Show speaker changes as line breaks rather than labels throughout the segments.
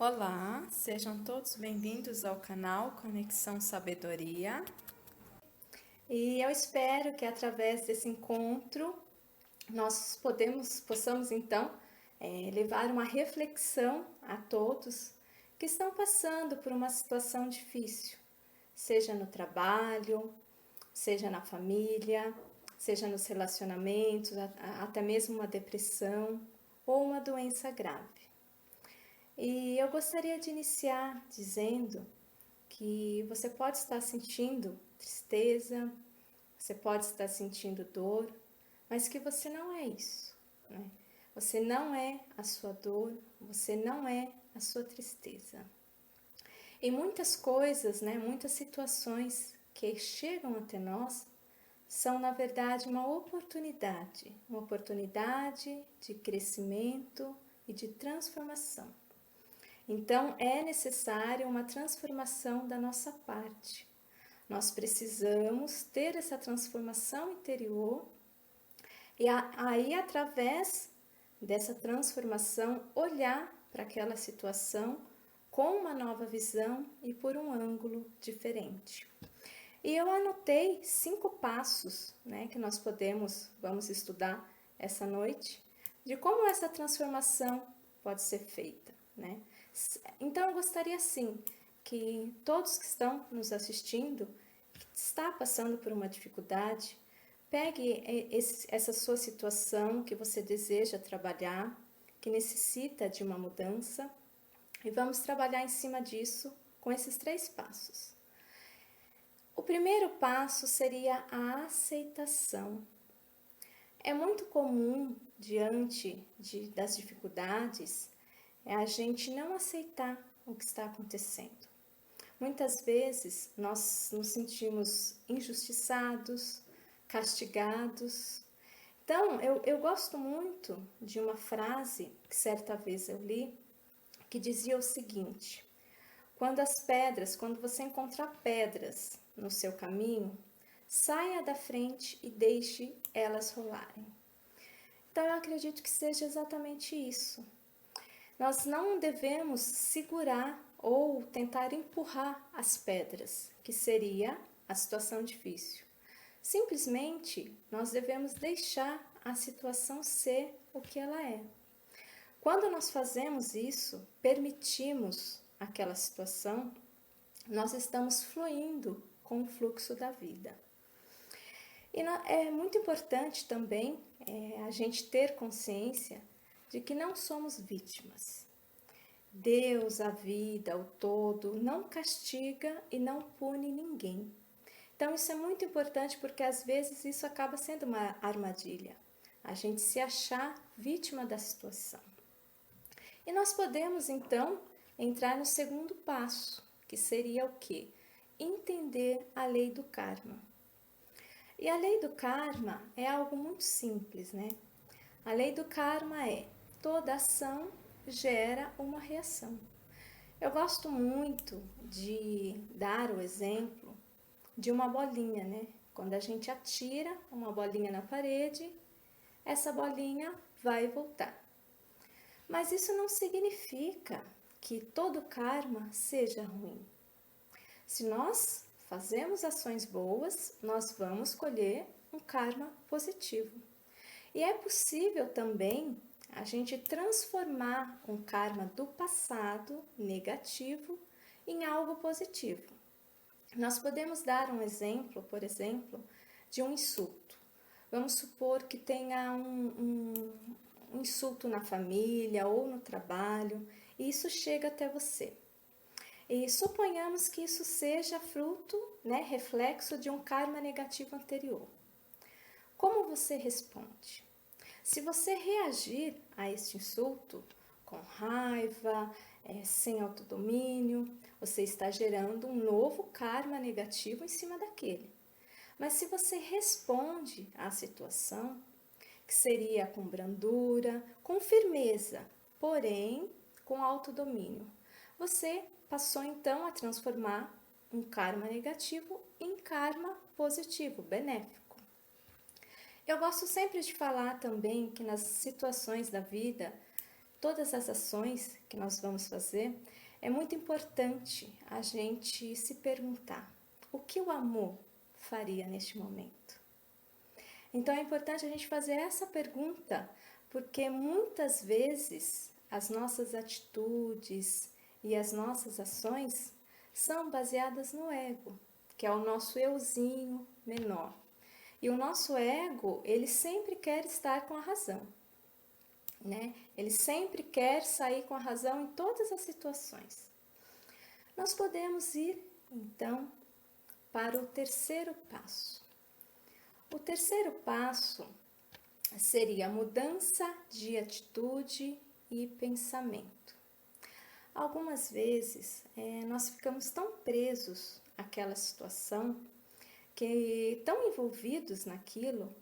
Olá, sejam todos bem-vindos ao canal Conexão Sabedoria. E eu espero que através desse encontro nós possamos então levar uma reflexão a todos que estão passando por uma situação difícil, seja no trabalho, seja na família, seja nos relacionamentos, até mesmo uma depressão ou uma doença grave. E eu gostaria de iniciar dizendo que você pode estar sentindo tristeza, você pode estar sentindo dor, mas que você não é isso, né? Você não é a sua dor, você não é a sua tristeza. E muitas coisas, né, muitas situações que chegam até nós são, na verdade, uma oportunidade de crescimento e de transformação. Então, é necessária uma transformação da nossa parte. Nós precisamos ter essa transformação interior e aí, através dessa transformação, olhar para aquela situação com uma nova visão e por um ângulo diferente. E eu anotei 5 passos, né, que nós vamos estudar essa noite, de como essa transformação pode ser feita, né? Então, eu gostaria sim que todos que estão nos assistindo, que está passando por uma dificuldade, pegue essa sua situação que você deseja trabalhar, que necessita de uma mudança, e vamos trabalhar em cima disso com esses 3 passos. O primeiro passo seria a aceitação. É muito comum, diante das dificuldades, a gente não aceitar o que está acontecendo. Muitas vezes nós nos sentimos injustiçados, castigados. Então, eu gosto muito de uma frase que certa vez eu li, que dizia o seguinte: quando você encontrar pedras no seu caminho, saia da frente e deixe elas rolarem. Então, eu acredito que seja exatamente isso. Nós não devemos segurar ou tentar empurrar as pedras, que seria a situação difícil. Simplesmente, nós devemos deixar a situação ser o que ela é. Quando nós fazemos isso, permitimos aquela situação, nós estamos fluindo com o fluxo da vida. E é muito importante também a gente ter consciência de que não somos vítimas. Deus, a vida, o todo, não castiga e não pune ninguém. Então, isso é muito importante porque às vezes isso acaba sendo uma armadilha, a gente se achar vítima da situação. E nós podemos então entrar no segundo passo, que seria o quê? Entender a lei do karma. E a lei do karma é algo muito simples, né? A lei do karma é: toda ação gera uma reação. Eu gosto muito de dar o exemplo de uma bolinha, né? Quando a gente atira uma bolinha na parede, essa bolinha vai voltar. Mas isso não significa que todo karma seja ruim. Se nós fazemos ações boas, nós vamos colher um karma positivo. E é possível também a gente transformar um karma do passado negativo em algo positivo. Nós podemos dar um exemplo, por exemplo, de um insulto. Vamos supor que tenha um insulto na família ou no trabalho e isso chega até você. E suponhamos que isso seja fruto, né, reflexo de um karma negativo anterior. Como você responde? Se você reagir a este insulto com raiva, sem autodomínio, você está gerando um novo karma negativo em cima daquele. Mas se você responde à situação, que seria com brandura, com firmeza, porém com autodomínio, você passou então a transformar um karma negativo em karma positivo, benéfico. Eu gosto sempre de falar também que nas situações da vida todas as ações que nós vamos fazer, é muito importante a gente se perguntar: o que o amor faria neste momento? Então é importante a gente fazer essa pergunta, porque muitas vezes as nossas atitudes e as nossas ações são baseadas no ego, que é o nosso euzinho menor. E o nosso ego, ele sempre quer estar com a razão, né? Ele sempre quer sair com a razão em todas as situações. Nós podemos ir, então, para o terceiro passo. O terceiro passo seria a mudança de atitude e pensamento. Algumas vezes nós ficamos tão presos àquela situação, tão envolvidos naquilo,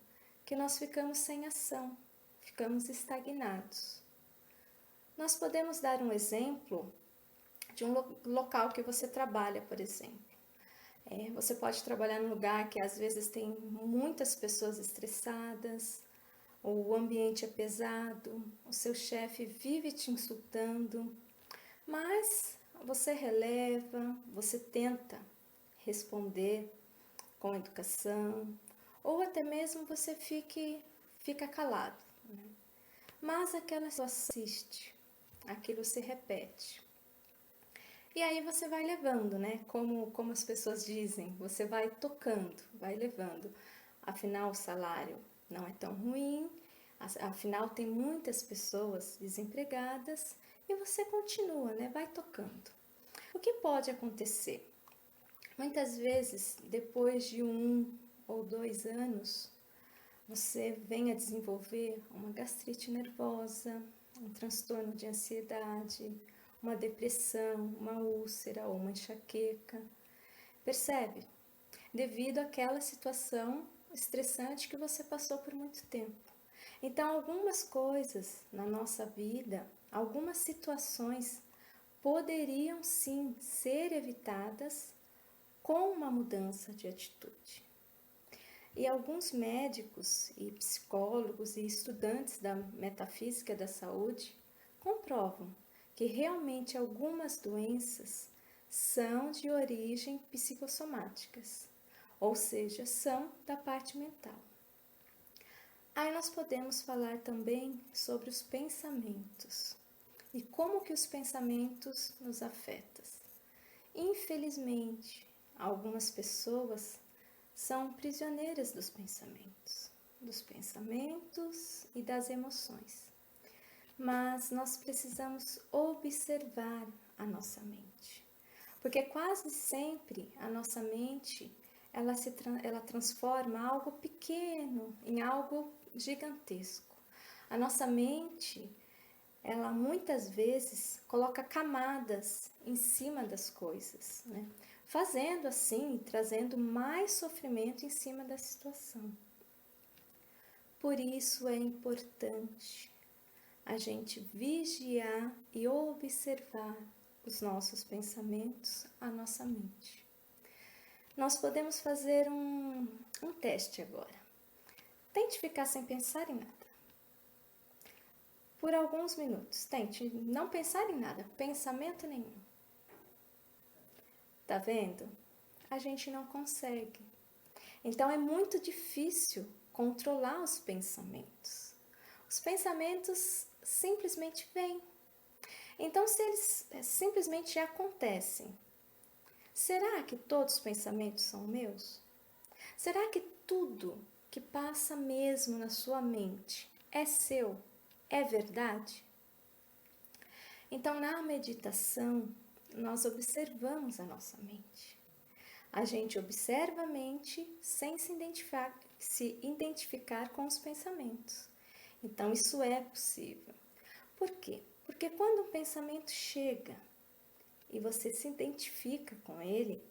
que nós ficamos sem ação, ficamos estagnados. Nós podemos dar um exemplo de um local que você trabalha, por exemplo. Você pode trabalhar num lugar que às vezes tem muitas pessoas estressadas, o ambiente é pesado, o seu chefe vive te insultando, mas você releva, você tenta responder com educação, ou até mesmo você fica calado, né? Mas aquela situação persiste, aquilo se repete. E aí você vai levando, né? Como as pessoas dizem, você vai tocando, vai levando. Afinal, o salário não é tão ruim, afinal tem muitas pessoas desempregadas e você continua, né? Vai tocando. O que pode acontecer? Muitas vezes, depois de 1 ou 2 anos, você vem a desenvolver uma gastrite nervosa, um transtorno de ansiedade, uma depressão, uma úlcera ou uma enxaqueca. Percebe? Devido àquela situação estressante que você passou por muito tempo. Então, algumas coisas na nossa vida, algumas situações poderiam sim ser evitadas com uma mudança de atitude. E alguns médicos e psicólogos e estudantes da metafísica da saúde comprovam que realmente algumas doenças são de origem psicossomáticas, ou seja, são da parte mental. Aí nós podemos falar também sobre os pensamentos e como que os pensamentos nos afetam. Infelizmente, algumas pessoas são prisioneiras dos pensamentos e das emoções. Mas nós precisamos observar a nossa mente, porque quase sempre a nossa mente ela transforma algo pequeno em algo gigantesco. A nossa mente, ela muitas vezes coloca camadas em cima das coisas, né? Fazendo assim, trazendo mais sofrimento em cima da situação. Por isso é importante a gente vigiar e observar os nossos pensamentos, a nossa mente. Nós podemos fazer um teste agora. Tente ficar sem pensar em nada. Por alguns minutos, tente não pensar em nada, pensamento nenhum. Tá vendo? A gente não consegue. Então é muito difícil controlar os pensamentos. Os pensamentos simplesmente vêm. Então, se eles simplesmente acontecem, será que todos os pensamentos são meus? Será que tudo que passa mesmo na sua mente é seu? É verdade? Então, na meditação, nós observamos a nossa mente. A gente observa a mente sem se identificar com os pensamentos. Então, isso é possível. Por quê? Porque quando um pensamento chega e você se identifica com ele,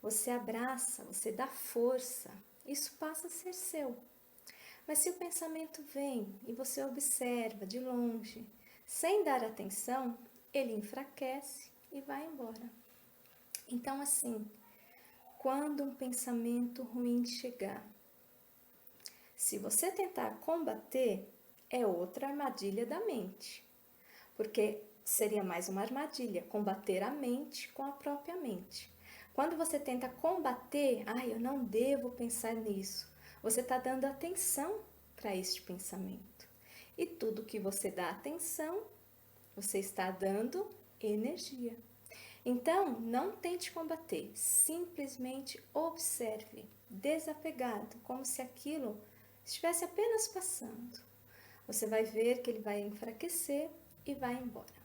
você abraça, você dá força, isso passa a ser seu. Mas se o pensamento vem e você observa de longe, sem dar atenção, ele enfraquece e vai embora. Então, assim, quando um pensamento ruim chegar, se você tentar combater, é outra armadilha da mente. porque seria mais uma armadilha, combater a mente com a própria mente. Quando você tenta combater, eu não devo pensar nisso, você está dando atenção para este pensamento. E tudo que você dá atenção, você está dando energia. Então, não tente combater, simplesmente observe, desapegado, como se aquilo estivesse apenas passando. Você vai ver que ele vai enfraquecer e vai embora.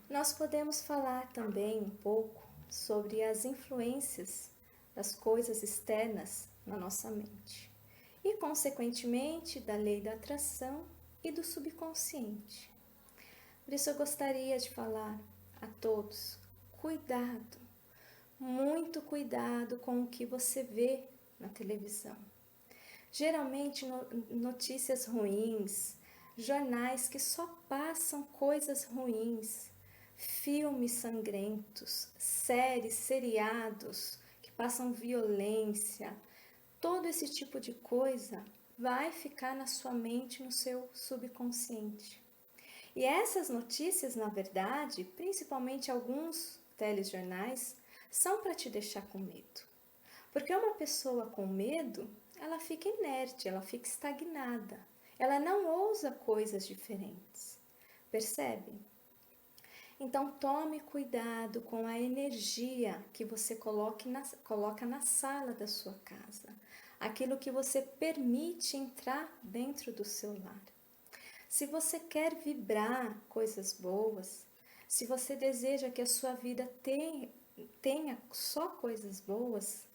Nós podemos falar também um pouco sobre as influências das coisas externas na nossa mente e, consequentemente, da lei da atração e do subconsciente. Por isso eu gostaria de falar a todos, cuidado, muito cuidado com o que você vê na televisão. Geralmente notícias ruins, jornais que só passam coisas ruins, filmes sangrentos, séries, seriados que passam violência, todo esse tipo de coisa vai ficar na sua mente, no seu subconsciente. E essas notícias, na verdade, principalmente alguns telejornais, são para te deixar com medo. Porque uma pessoa com medo, ela fica inerte, ela fica estagnada. Ela não ousa coisas diferentes. Percebe? Então tome cuidado com a energia que você coloca na sala da sua casa. Aquilo que você permite entrar dentro do seu lar. Se você quer vibrar coisas boas, se você deseja que a sua vida tenha só coisas boas,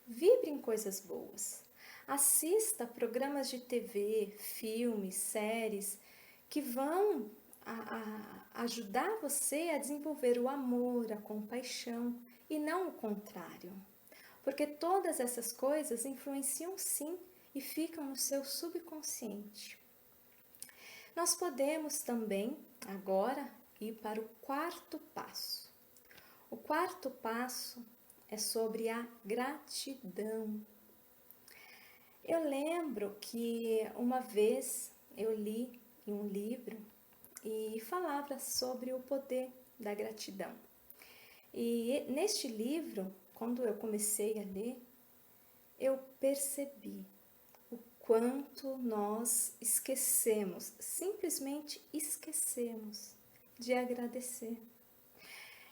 vibre em coisas boas. Assista programas de TV, filmes, séries que vão ajudar você a desenvolver o amor, a compaixão e não o contrário. Porque todas essas coisas influenciam sim e ficam no seu subconsciente. Nós podemos também agora ir para o quarto passo. O quarto passo é sobre a gratidão. Eu lembro que uma vez eu li em um livro e falava sobre o poder da gratidão. E neste livro, quando eu comecei a ler, eu percebi o quanto nós esquecemos, simplesmente esquecemos de agradecer.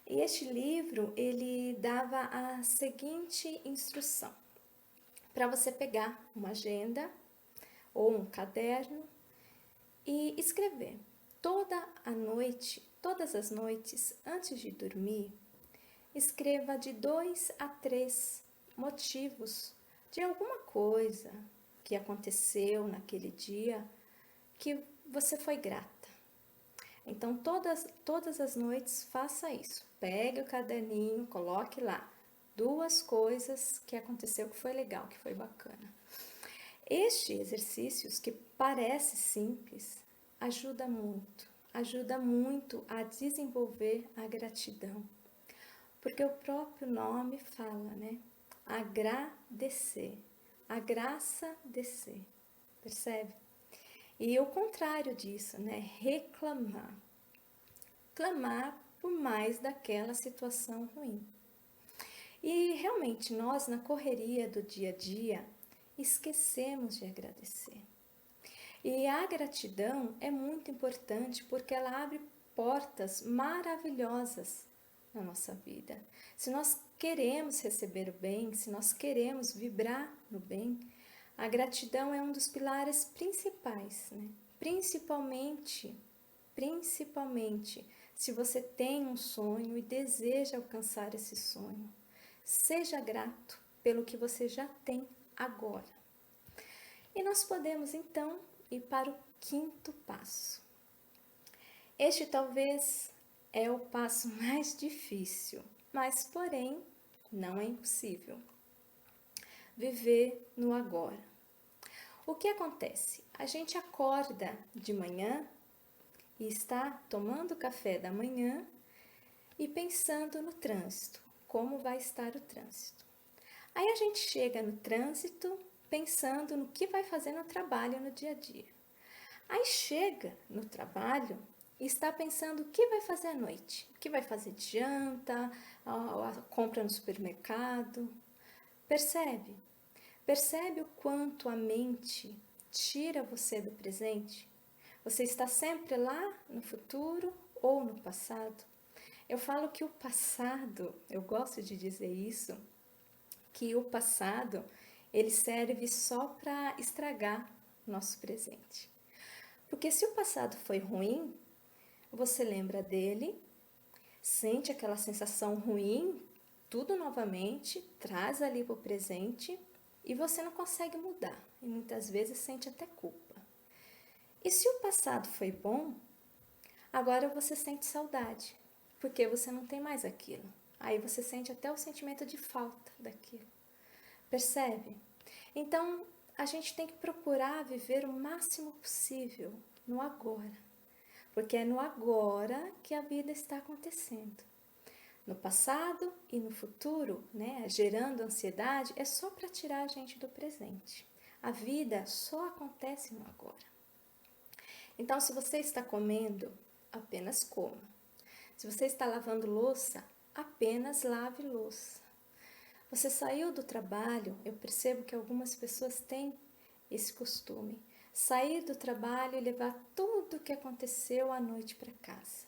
E este livro, ele dava a seguinte instrução: para você pegar uma agenda ou um caderno e escrever toda a noite, todas as noites, antes de dormir, escreva de 2 a 3 motivos de alguma coisa que aconteceu naquele dia que você foi grata. Então, todas as noites faça isso. Pegue o caderninho, coloque lá 2 coisas que aconteceu que foi legal, que foi bacana. Este exercício, que parece simples, ajuda muito a desenvolver a gratidão. Porque o próprio nome fala, né? Agradecer, a graça descer, percebe? E o contrário disso, né? Reclamar. Clamar por mais daquela situação ruim. E realmente nós, na correria do dia a dia, esquecemos de agradecer. E a gratidão é muito importante porque ela abre portas maravilhosas na nossa vida. Se nós queremos receber o bem, se nós queremos vibrar no bem, a gratidão é um dos pilares principais, né? Principalmente, se você tem um sonho e deseja alcançar esse sonho. Seja grato pelo que você já tem agora. E nós podemos então ir para o quinto passo. Este talvez é o passo mais difícil, mas porém não é impossível. Viver no agora. O que acontece? A gente acorda de manhã e está tomando café da manhã e pensando no trânsito, como vai estar o trânsito. Aí a gente chega no trânsito pensando no que vai fazer no trabalho no dia a dia. Aí chega no trabalho e está pensando o que vai fazer à noite, o que vai fazer de janta, a compra no supermercado. Percebe? Percebe o quanto a mente tira você do presente? Você está sempre lá no futuro ou no passado? Eu falo que o passado, eu gosto de dizer isso, que o passado ele serve só para estragar o nosso presente. Porque se o passado foi ruim, você lembra dele, sente aquela sensação ruim, tudo novamente, traz ali para o presente e você não consegue mudar. E muitas vezes sente até culpa. E se o passado foi bom, agora você sente saudade, porque você não tem mais aquilo. Aí você sente até o sentimento de falta daquilo. Percebe? Então, a gente tem que procurar viver o máximo possível no agora, porque é no agora que a vida está acontecendo. No passado e no futuro, né, gerando ansiedade, é só para tirar a gente do presente. A vida só acontece no agora. Então, se você está comendo, apenas coma. Se você está lavando louça, apenas lave louça. Você saiu do trabalho, eu percebo que algumas pessoas têm esse costume. Sair do trabalho e levar tudo o que aconteceu à noite para casa.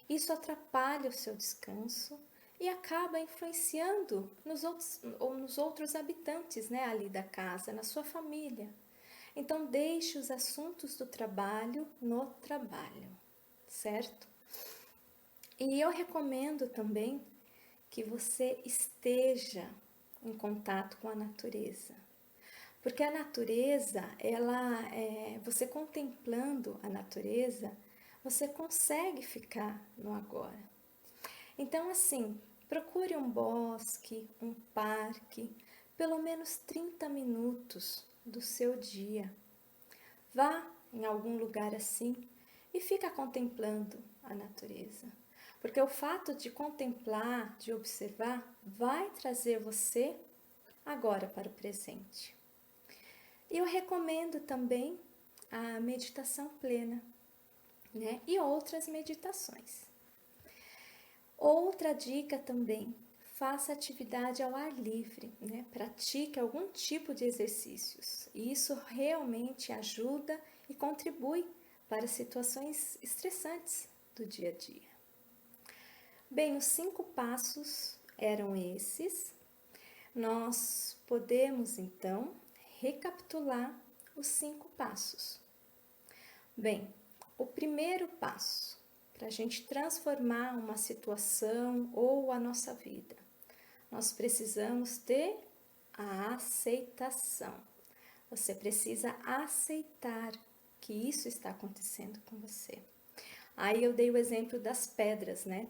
Isso atrapalha o seu descanso e acaba influenciando nos outros habitantes, né, ali da casa, na sua família. Então, deixe os assuntos do trabalho no trabalho, certo? E eu recomendo também que você esteja em contato com a natureza. Porque a natureza, você contemplando a natureza, você consegue ficar no agora. Então, assim, procure um bosque, um parque, pelo menos 30 minutos do seu dia. Vá em algum lugar assim e fica contemplando a natureza. Porque o fato de contemplar, de observar, vai trazer você agora para o presente. E eu recomendo também a meditação plena, né? E outras meditações. Outra dica também, faça atividade ao ar livre, né? Pratique algum tipo de exercícios. Isso realmente ajuda e contribui para situações estressantes do dia a dia. Bem, os 5 passos eram esses. Nós podemos então recapitular os 5 passos. Bem, o primeiro passo para a gente transformar uma situação ou a nossa vida, nós precisamos ter a aceitação. Você precisa aceitar que isso está acontecendo com você. Aí eu dei o exemplo das pedras, né?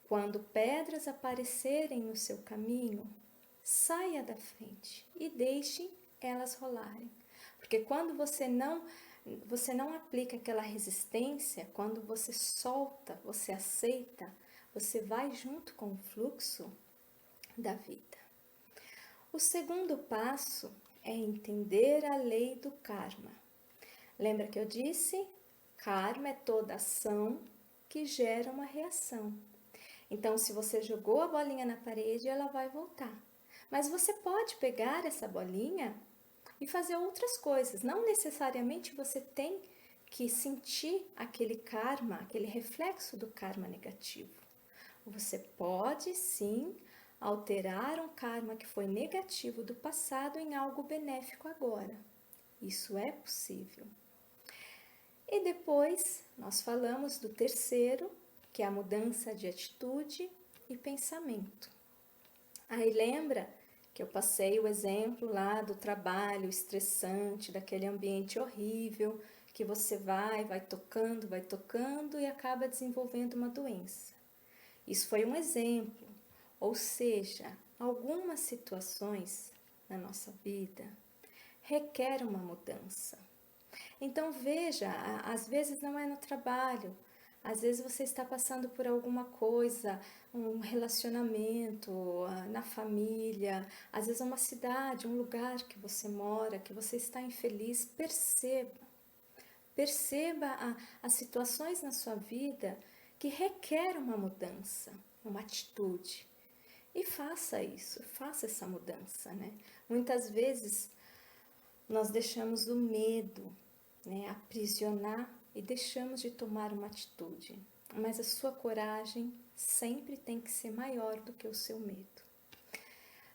Quando pedras aparecerem no seu caminho, saia da frente e deixe elas rolarem. Porque quando você não aplica aquela resistência, quando você solta, você aceita, você vai junto com o fluxo da vida. O segundo passo é entender a lei do karma. Lembra que eu disse? Karma é toda ação que gera uma reação. Então, se você jogou a bolinha na parede, ela vai voltar. Mas você pode pegar essa bolinha e fazer outras coisas. Não necessariamente você tem que sentir aquele karma, aquele reflexo do karma negativo. Você pode sim alterar um karma que foi negativo do passado em algo benéfico agora. Isso é possível. E depois nós falamos do terceiro, que é a mudança de atitude e pensamento. Aí lembra que eu passei o exemplo lá do trabalho estressante, daquele ambiente horrível, que você vai tocando e acaba desenvolvendo uma doença. Isso foi um exemplo, ou seja, algumas situações na nossa vida requer uma mudança. Então veja, às vezes não é no trabalho, às vezes você está passando por alguma coisa, um relacionamento, na família, às vezes uma cidade, um lugar que você mora, que você está infeliz, perceba Perceba as situações na sua vida que requer uma mudança, uma atitude. E faça isso, faça essa mudança, né? Muitas vezes nós deixamos o medo, né, aprisionar e deixamos de tomar uma atitude. Mas a sua coragem sempre tem que ser maior do que o seu medo.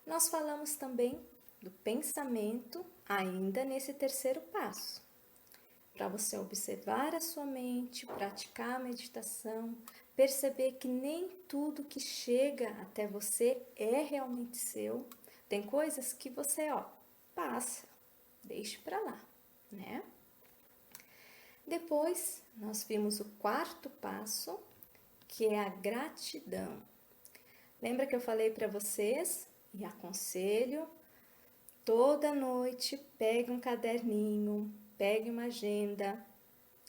Nós falamos também do pensamento ainda nesse terceiro passo. Para você observar a sua mente, praticar a meditação, perceber que nem tudo que chega até você é realmente seu. Tem coisas que você, passa, deixe para lá, né? Depois, nós vimos o quarto passo, que é a gratidão. Lembra que eu falei para vocês e aconselho, toda noite pegue um caderninho, pegue uma agenda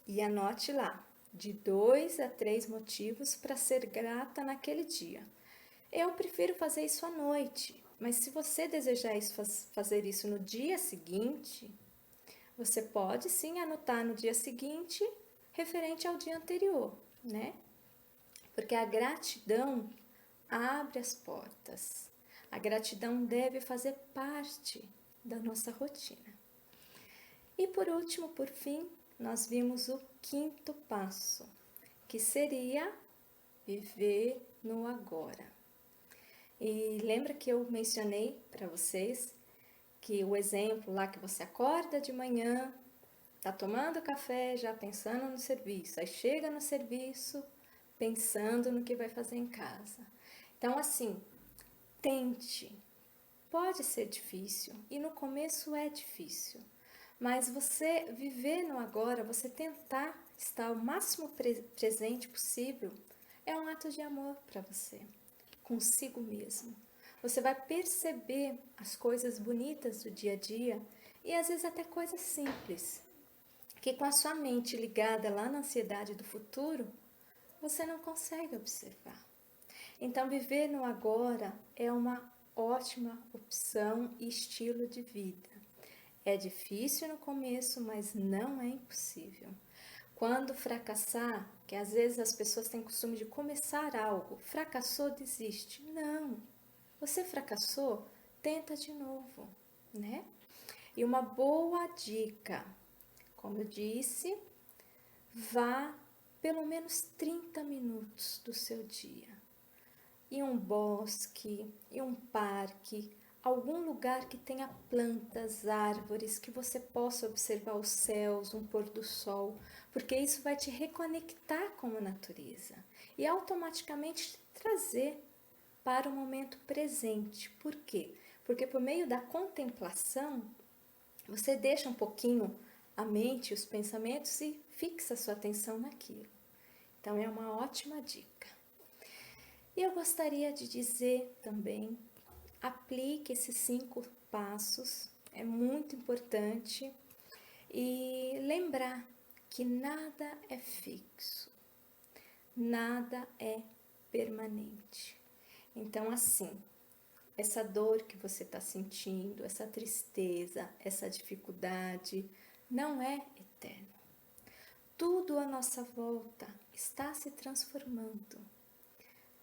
e anote lá de 2 a 3 motivos para ser grata naquele dia. Eu prefiro fazer isso à noite, mas se você desejar fazer isso no dia seguinte, você pode sim anotar no dia seguinte, referente ao dia anterior, né? Porque a gratidão abre as portas. A gratidão deve fazer parte da nossa rotina. E por último, por fim, nós vimos o quinto passo, que seria viver no agora. E lembra que eu mencionei para vocês que o exemplo lá que você acorda de manhã, tá tomando café já pensando no serviço, aí chega no serviço pensando no que vai fazer em casa. Então assim, tente. Pode ser difícil e no começo é difícil, mas você viver no agora, você tentar estar o máximo presente possível, é um ato de amor para você, consigo mesmo. Você vai perceber as coisas bonitas do dia a dia e às vezes até coisas simples, que com a sua mente ligada lá na ansiedade do futuro, você não consegue observar. Então, viver no agora é uma ótima opção e estilo de vida. É difícil no começo, mas não é impossível. Quando fracassar, que às vezes as pessoas têm costume de começar algo, fracassou, desiste. Não, você fracassou, tenta de novo, né? E uma boa dica, como eu disse, vá pelo menos 30 minutos do seu dia em um bosque, em um parque, algum lugar que tenha plantas, árvores, que você possa observar os céus, um pôr do sol, porque isso vai te reconectar com a natureza e automaticamente te trazer para o momento presente. Por quê? Porque por meio da contemplação, você deixa um pouquinho a mente, os pensamentos e fixa sua atenção naquilo. Então é uma ótima dica. E eu gostaria de dizer também, aplique esses 5 passos, é muito importante, e lembrar que nada é fixo, nada é permanente. Então, assim, essa dor que você está sentindo, essa tristeza, essa dificuldade, não é eterno. Tudo à nossa volta está se transformando.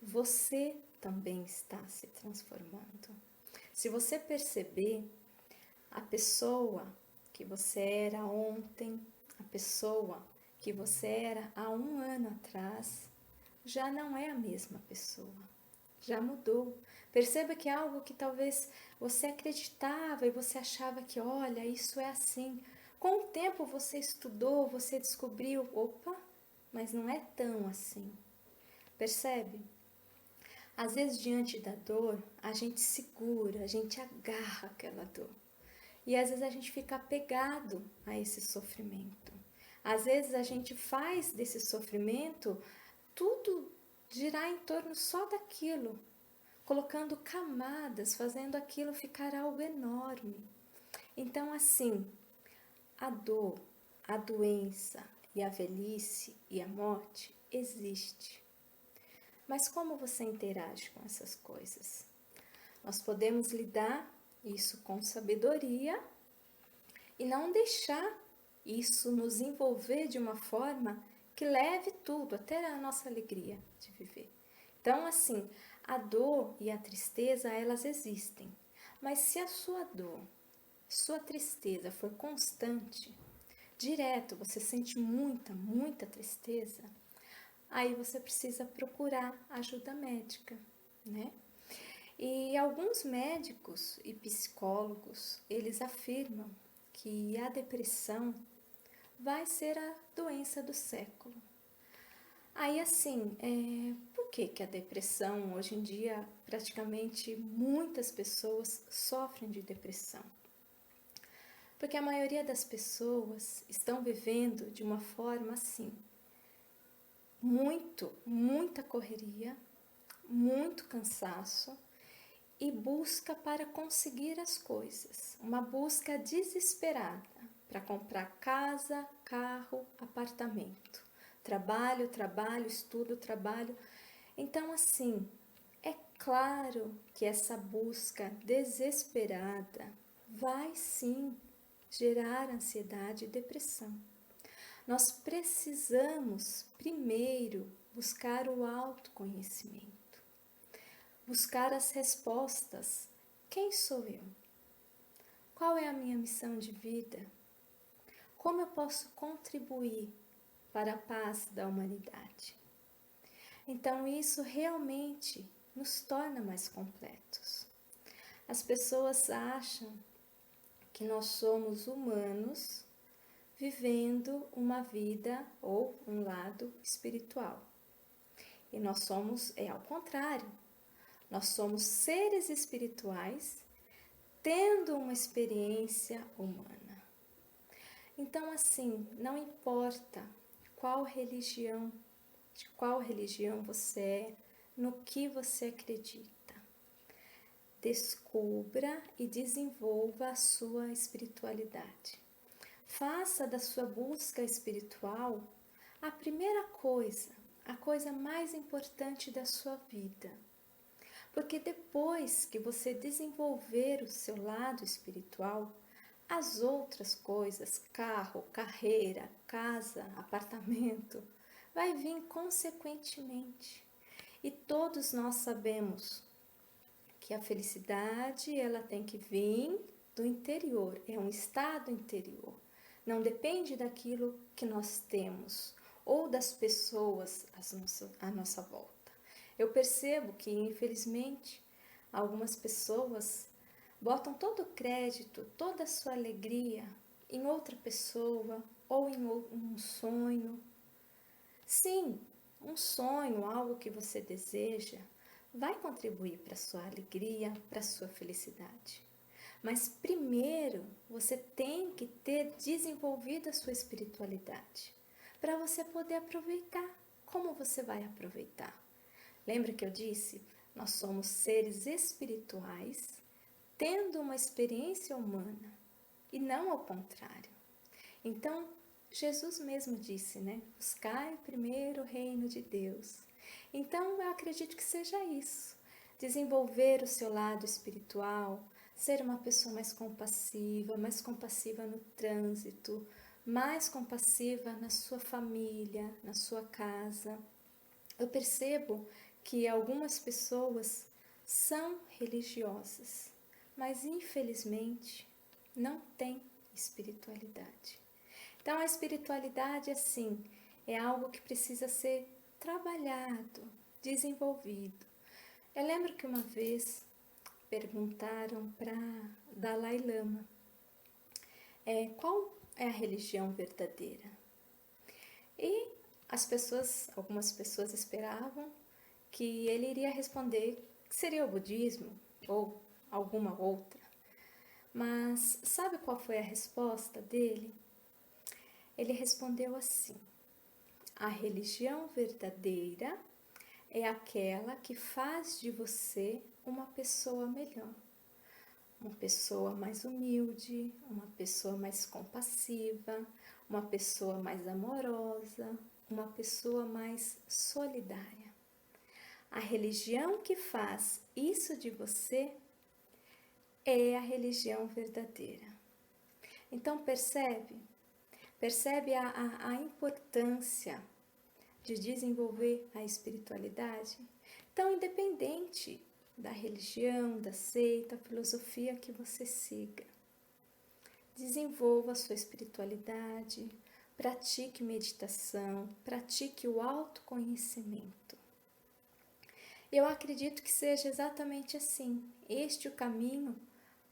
Você também está se transformando. Se você perceber, a pessoa que você era ontem, a pessoa que você era há 1 ano atrás, já não é a mesma pessoa, já mudou. Perceba que é algo que talvez você acreditava e você achava que, olha, isso é assim. Com o tempo você estudou, você descobriu, opa, mas não é tão assim. Percebe? Às vezes, diante da dor, a gente segura, a gente agarra aquela dor. E às vezes a gente fica apegado a esse sofrimento. Às vezes a gente faz desse sofrimento tudo girar em torno só daquilo, colocando camadas, fazendo aquilo ficar algo enorme. Então, assim, a dor, a doença e a velhice e a morte existe. Mas como você interage com essas coisas? Nós podemos lidar isso com sabedoria e não deixar isso nos envolver de uma forma que leve tudo, até a nossa alegria de viver. Então, assim, a dor e a tristeza, elas existem. Mas se a sua dor, sua tristeza for constante, direto, você sente muita tristeza, aí você precisa procurar ajuda médica, né? E alguns médicos e psicólogos, eles afirmam que a depressão vai ser a doença do século. Aí assim, por que a depressão, hoje em dia, praticamente muitas pessoas sofrem de depressão? Porque a maioria das pessoas estão vivendo de uma forma assim, muita correria, muito cansaço e busca para conseguir as coisas, uma busca desesperada para comprar casa, carro, apartamento, trabalho, estudo, trabalho. Então, assim, é claro que essa busca desesperada vai sim gerar ansiedade e depressão. Nós precisamos primeiro buscar o autoconhecimento, buscar as respostas. Quem sou eu? Qual é a minha missão de vida? Como eu posso contribuir para a paz da humanidade? Então, isso realmente nos torna mais completos. As pessoas acham que nós somos humanos vivendo uma vida ou um lado espiritual. E nós somos, ao contrário, nós somos seres espirituais tendo uma experiência humana. Então, assim, não importa de qual religião você é, no que você acredita. Descubra e desenvolva a sua espiritualidade. Faça da sua busca espiritual a primeira coisa, a coisa mais importante da sua vida. Porque depois que você desenvolver o seu lado espiritual, as outras coisas, carro, carreira, casa, apartamento, vai vir consequentemente. E todos nós sabemos que a felicidade, ela tem que vir do interior, é um estado interior. Não depende daquilo que nós temos ou das pessoas à nossa volta. Eu percebo que, infelizmente, algumas pessoas botam todo o crédito, toda a sua alegria em outra pessoa ou em um sonho. Sim, um sonho, algo que você deseja, vai contribuir para a sua alegria, para a sua felicidade. Mas primeiro você tem que ter desenvolvido a sua espiritualidade para você poder aproveitar. Como você vai aproveitar? Lembra que eu disse? Nós somos seres espirituais tendo uma experiência humana e não ao contrário. Então, Jesus mesmo disse, né? Buscai primeiro o reino de Deus. Então, eu acredito que seja isso. Desenvolver o seu lado espiritual, ser uma pessoa mais compassiva no trânsito, mais compassiva na sua família, na sua casa. Eu percebo que algumas pessoas são religiosas, mas infelizmente não têm espiritualidade. Então a espiritualidade, assim, é algo que precisa ser trabalhado, desenvolvido. Eu lembro que uma vez perguntaram para Dalai Lama qual é a religião verdadeira. E algumas pessoas esperavam que ele iria responder que seria o budismo ou alguma outra. Mas sabe qual foi a resposta dele? Ele respondeu assim: a religião verdadeira é aquela que faz de você uma pessoa melhor, uma pessoa mais humilde, uma pessoa mais compassiva, uma pessoa mais amorosa, uma pessoa mais solidária. A religião que faz isso de você é a religião verdadeira. Então percebe Percebe a importância de desenvolver a espiritualidade? Então, independente da religião, da seita, filosofia que você siga, desenvolva a sua espiritualidade, pratique meditação, pratique o autoconhecimento. Eu acredito que seja exatamente assim, este o caminho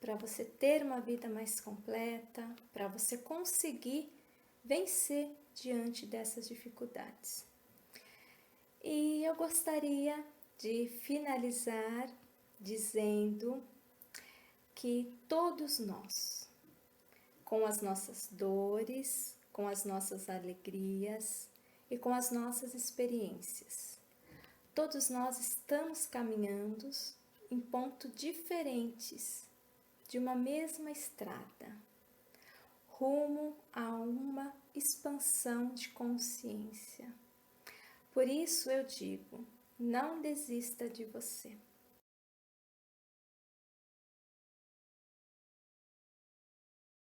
para você ter uma vida mais completa, para você conseguir vencer diante dessas dificuldades. E eu gostaria de finalizar dizendo que todos nós, com as nossas dores, com as nossas alegrias e com as nossas experiências, todos nós estamos caminhando em pontos diferentes de uma mesma estrada, rumo a uma expansão de consciência. Por isso eu digo, não desista de você.